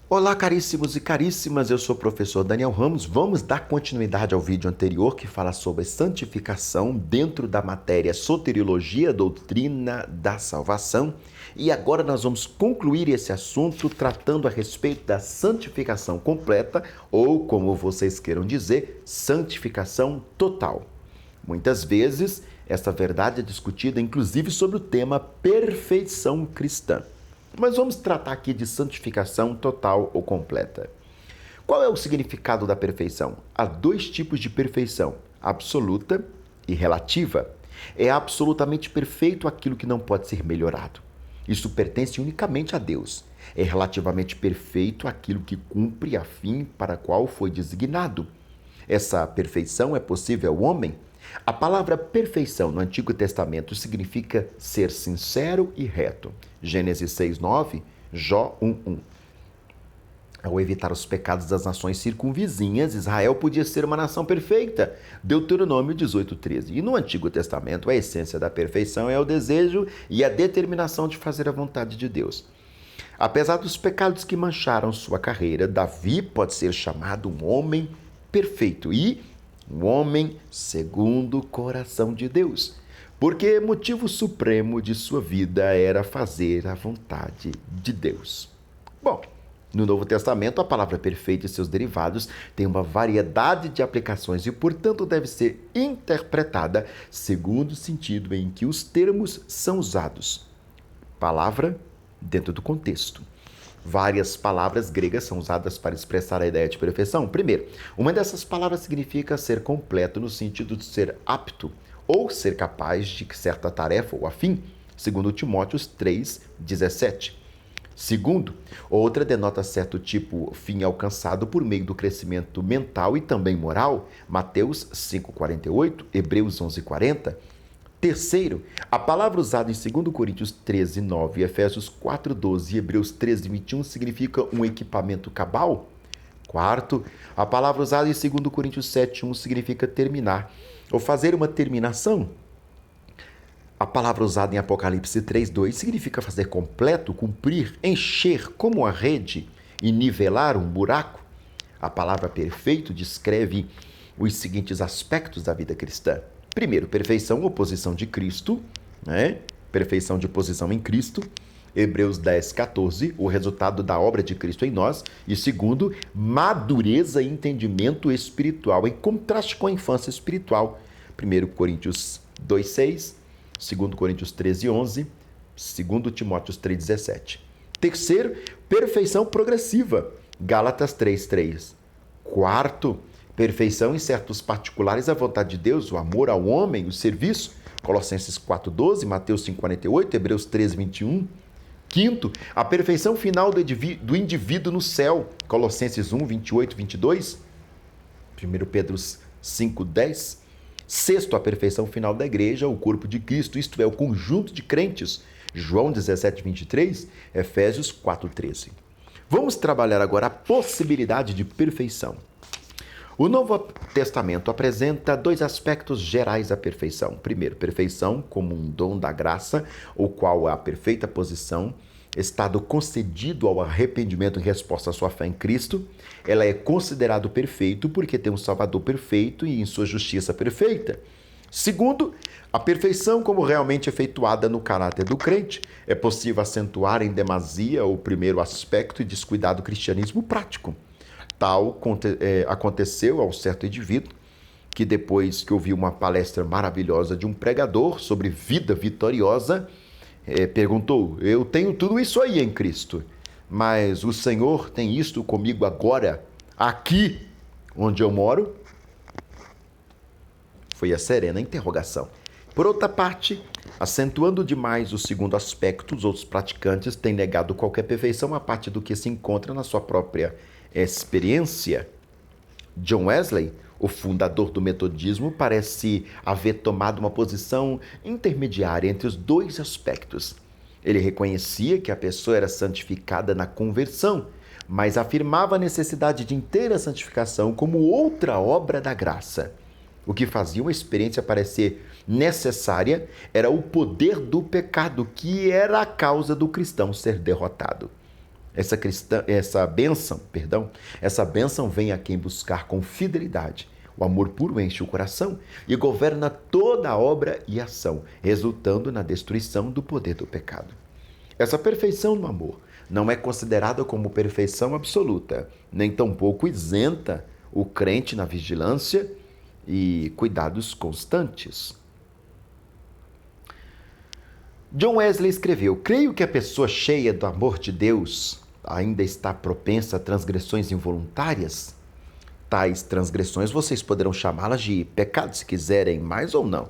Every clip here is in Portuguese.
Olá, caríssimos e caríssimas, eu sou o professor Daniel Ramos. Vamos dar continuidade ao vídeo anterior que fala sobre santificação dentro da matéria Soteriologia, Doutrina da Salvação. E agora nós vamos concluir esse assunto tratando a respeito da santificação completa, ou como vocês queiram dizer, santificação total. Muitas vezes, esta verdade é discutida inclusive sobre o tema perfeição cristã. Mas vamos tratar aqui de santificação total ou completa. Qual é o significado da perfeição? Há dois tipos de perfeição, absoluta e relativa. É absolutamente perfeito aquilo que não pode ser melhorado. Isso pertence unicamente a Deus. É relativamente perfeito aquilo que cumpre a fim para qual foi designado. Essa perfeição é possível ao homem? A palavra perfeição no Antigo Testamento significa ser sincero e reto. Gênesis 6:9, Jó 1:1. Ao evitar os pecados das nações circunvizinhas, Israel podia ser uma nação perfeita. Deuteronômio 18:13. E no Antigo Testamento, a essência da perfeição é o desejo e a determinação de fazer a vontade de Deus. Apesar dos pecados que mancharam sua carreira, Davi pode ser chamado um homem perfeito e um homem segundo o coração de Deus, porque motivo supremo de sua vida era fazer a vontade de Deus. Bom, no Novo Testamento, a palavra perfeito e seus derivados têm uma variedade de aplicações e, portanto, deve ser interpretada segundo o sentido em que os termos são usados. Palavra dentro do contexto. Várias palavras gregas são usadas para expressar a ideia de perfeição. Primeiro, uma dessas palavras significa ser completo no sentido de ser apto ou ser capaz de certa tarefa ou afim, segundo Timóteo 3:17. Segundo, outra denota certo tipo fim alcançado por meio do crescimento mental e também moral, Mateus 5:48, Hebreus 11:40. Terceiro, a palavra usada em 2 Coríntios 13:9, Efésios 4:12 e Hebreus 13:21 significa um equipamento cabal. Quarto, a palavra usada em 2 Coríntios 7:1 significa terminar ou fazer uma terminação. A palavra usada em Apocalipse 3:2 significa fazer completo, cumprir, encher como a rede e nivelar um buraco. A palavra perfeito descreve os seguintes aspectos da vida cristã. Primeiro, perfeição ou posição de Cristo, né? Perfeição de posição em Cristo. Hebreus 10:14, o resultado da obra de Cristo em nós. E segundo, madureza e entendimento espiritual, em contraste com a infância espiritual. 1 Coríntios 2:6, 2 Coríntios 13:11, 2 Timóteo 3:17. Terceiro, perfeição progressiva. Gálatas 3:3. Quarto, perfeição em certos particulares, a vontade de Deus, o amor ao homem, o serviço. Colossenses 4:12, Mateus 5:48, Hebreus 13:21. Quinto, a perfeição final do indivíduo no céu. Colossenses 1:28-22. 1 Pedro 5:10. Sexto, a perfeição final da igreja, o corpo de Cristo, isto é, o conjunto de crentes. João 17:23, Efésios 4:13. Vamos trabalhar agora a possibilidade de perfeição. O Novo Testamento apresenta dois aspectos gerais da perfeição. Primeiro, perfeição como um dom da graça, o qual é a perfeita posição, estado concedido ao arrependimento em resposta à sua fé em Cristo. Ela é considerado perfeito porque tem um Salvador perfeito e em sua justiça perfeita. Segundo, a perfeição como realmente efetuada no caráter do crente. É possível acentuar em demasia o primeiro aspecto e descuidar do cristianismo prático. Tal aconteceu ao certo indivíduo que, depois que ouviu uma palestra maravilhosa de um pregador sobre vida vitoriosa, perguntou: eu tenho tudo isso aí em Cristo, mas o Senhor tem isto comigo agora, aqui onde eu moro? Foi a serena interrogação. Por outra parte, acentuando demais o segundo aspecto, os outros praticantes têm negado qualquer perfeição a partir do que se encontra na sua própria experiência. John Wesley, o fundador do metodismo, parece haver tomado uma posição intermediária entre os dois aspectos. Ele reconhecia que a pessoa era santificada na conversão, mas afirmava a necessidade de inteira santificação como outra obra da graça. O que fazia uma experiência parecer necessária era o poder do pecado, que era a causa do cristão ser derrotado. essa bênção vem a quem buscar com fidelidade. O amor puro enche o coração e governa toda a obra e ação, resultando na destruição do poder do pecado. Essa perfeição no amor não é considerada como perfeição absoluta, nem tampouco isenta o crente na vigilância e cuidados constantes. John Wesley escreveu: creio que a pessoa cheia do amor de Deus ainda está propensa a transgressões involuntárias. Tais transgressões vocês poderão chamá-las de pecado, se quiserem, mais ou não.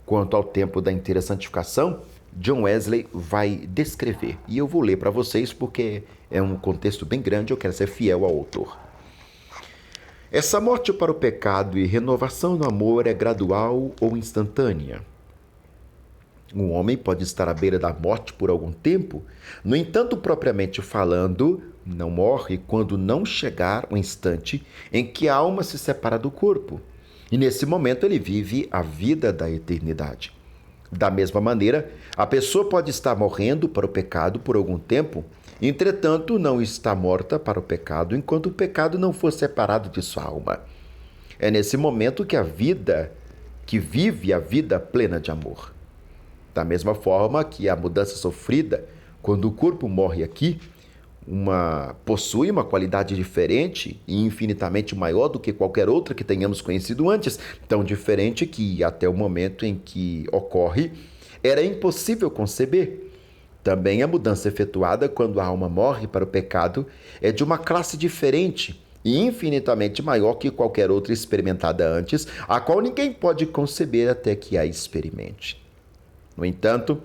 Quanto ao tempo da inteira santificação, John Wesley vai descrever. E eu vou ler para vocês porque é um contexto bem grande, eu quero ser fiel ao autor. Essa morte para o pecado e renovação no amor é gradual ou instantânea. Um homem pode estar à beira da morte por algum tempo, no entanto, propriamente falando, não morre quando não chegar o instante em que a alma se separa do corpo. E nesse momento ele vive a vida da eternidade. Da mesma maneira, a pessoa pode estar morrendo para o pecado por algum tempo, entretanto, não está morta para o pecado enquanto o pecado não for separado de sua alma. É nesse momento que vive a vida plena de amor. Da mesma forma que a mudança sofrida, quando o corpo morre aqui, possui uma qualidade diferente e infinitamente maior do que qualquer outra que tenhamos conhecido antes, tão diferente que, até o momento em que ocorre, era impossível conceber. Também a mudança efetuada quando a alma morre para o pecado é de uma classe diferente e infinitamente maior que qualquer outra experimentada antes, a qual ninguém pode conceber até que a experimente. No entanto,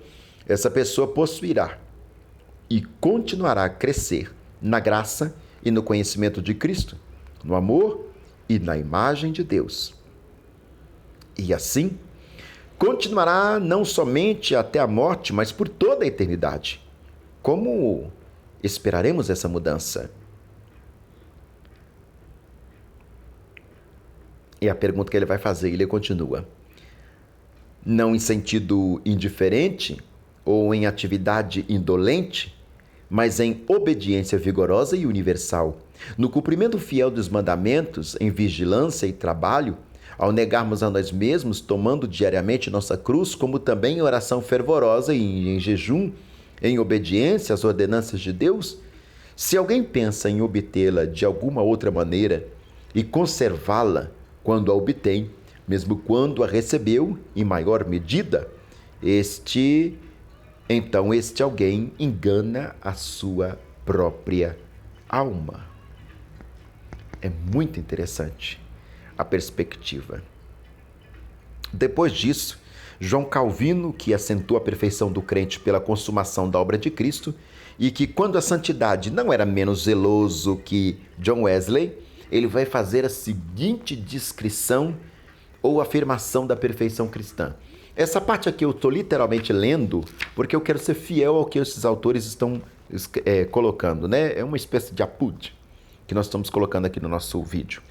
essa pessoa possuirá e continuará a crescer na graça e no conhecimento de Cristo, no amor e na imagem de Deus. E assim, continuará não somente até a morte, mas por toda a eternidade. Como esperaremos essa mudança? E a pergunta que ele vai fazer, ele continua: não em sentido indiferente ou em atividade indolente, mas em obediência vigorosa e universal, no cumprimento fiel dos mandamentos, em vigilância e trabalho, ao negarmos a nós mesmos, tomando diariamente nossa cruz, como também em oração fervorosa e em jejum, em obediência às ordenanças de Deus. Se alguém pensa em obtê-la de alguma outra maneira e conservá-la quando a obtém, mesmo quando a recebeu em maior medida, este alguém engana a sua própria alma. É muito interessante a perspectiva. Depois disso, João Calvino, que assentou a perfeição do crente pela consumação da obra de Cristo, e que quando a santidade não era menos zeloso que John Wesley, ele vai fazer a seguinte descrição ou afirmação da perfeição cristã. Essa parte aqui eu estou literalmente lendo porque eu quero ser fiel ao que esses autores estão colocando, né? É uma espécie de apud que nós estamos colocando aqui no nosso vídeo.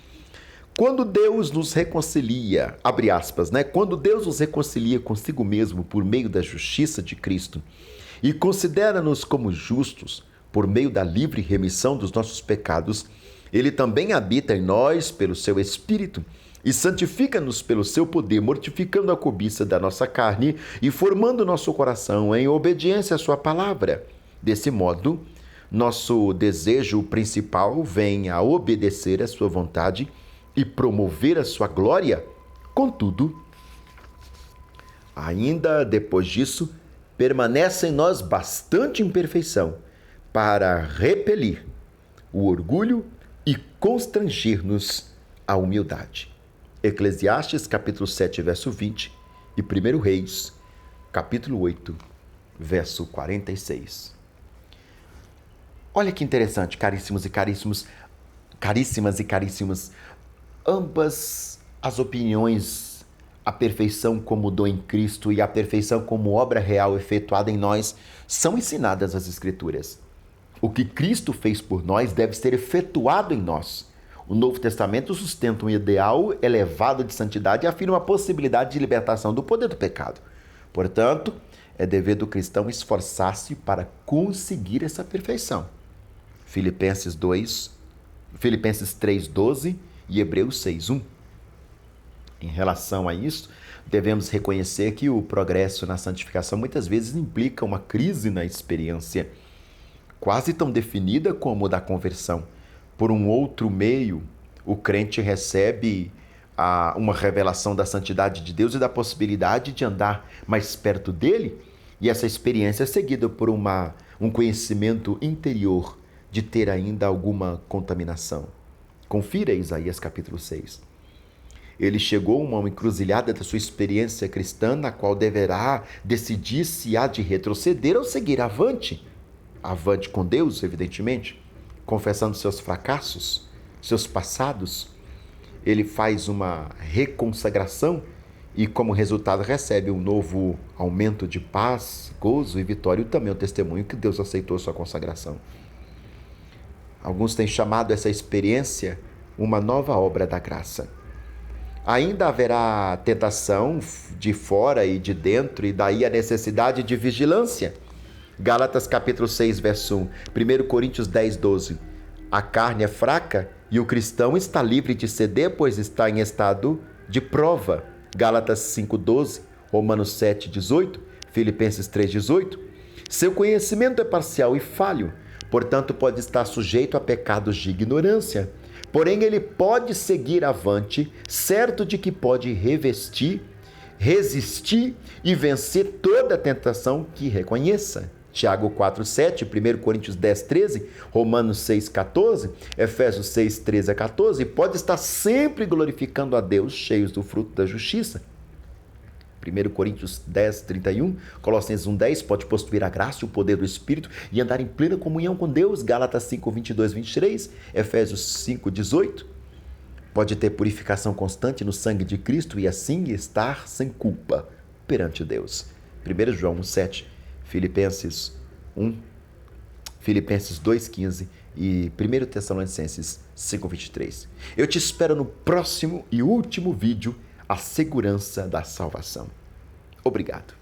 Quando Deus nos reconcilia, abre aspas, né? Quando Deus nos reconcilia consigo mesmo por meio da justiça de Cristo e considera-nos como justos por meio da livre remissão dos nossos pecados, Ele também habita em nós pelo seu Espírito e santifica-nos pelo seu poder, mortificando a cobiça da nossa carne e formando nosso coração em obediência à sua palavra. Desse modo, nosso desejo principal vem a obedecer à sua vontade e promover a sua glória. Contudo, ainda depois disso, permanece em nós bastante imperfeição para repelir o orgulho e constranger-nos à humildade. Eclesiastes, capítulo 7, verso 20, e 1 Reis, capítulo 8, verso 46. Olha que interessante, caríssimas e caríssimos, ambas as opiniões, a perfeição como dom em Cristo e a perfeição como obra real efetuada em nós, são ensinadas nas Escrituras. O que Cristo fez por nós deve ser efetuado em nós. O Novo Testamento sustenta um ideal elevado de santidade e afirma a possibilidade de libertação do poder do pecado. Portanto, é dever do cristão esforçar-se para conseguir essa perfeição. Filipenses 3:12 e Hebreus 6:1. Em relação a isso, devemos reconhecer que o progresso na santificação muitas vezes implica uma crise na experiência, quase tão definida como o da conversão. Por um outro meio, o crente recebe uma revelação da santidade de Deus e da possibilidade de andar mais perto dele, e essa experiência é seguida por um conhecimento interior de ter ainda alguma contaminação. Confira Isaías capítulo 6. Ele chegou a uma encruzilhada da sua experiência cristã, na qual deverá decidir se há de retroceder ou seguir avante. Avante com Deus, evidentemente, confessando seus fracassos, seus passados. Ele faz uma reconsagração e, como resultado, recebe um novo aumento de paz, gozo e vitória, e também o testemunho que Deus aceitou sua consagração. Alguns têm chamado essa experiência uma nova obra da graça. Ainda haverá tentação de fora e de dentro, e daí a necessidade de vigilância. Gálatas capítulo 6, verso 1. 1 Coríntios 10, 12. A carne é fraca e o cristão está livre de ceder, pois está em estado de prova. Gálatas 5, 12. Romanos 7, 18. Filipenses 3, 18. Seu conhecimento é parcial e falho, portanto pode estar sujeito a pecados de ignorância. Porém, ele pode seguir avante, certo de que pode resistir e vencer toda tentação que reconheça. Tiago 4:7, 1 Coríntios 10:13, Romanos 6:14, Efésios 6:13-14, pode estar sempre glorificando a Deus, cheios do fruto da justiça. 1 Coríntios 10:31, Colossenses 1:10, pode possuir a graça e o poder do Espírito e andar em plena comunhão com Deus. Gálatas 5:22-23, Efésios 5:18, pode ter purificação constante no sangue de Cristo e assim estar sem culpa perante Deus. 1 João 1:7, Filipenses 2:15 e 1 Tessalonicenses 5:23. Eu te espero no próximo e último vídeo, a segurança da salvação. Obrigado.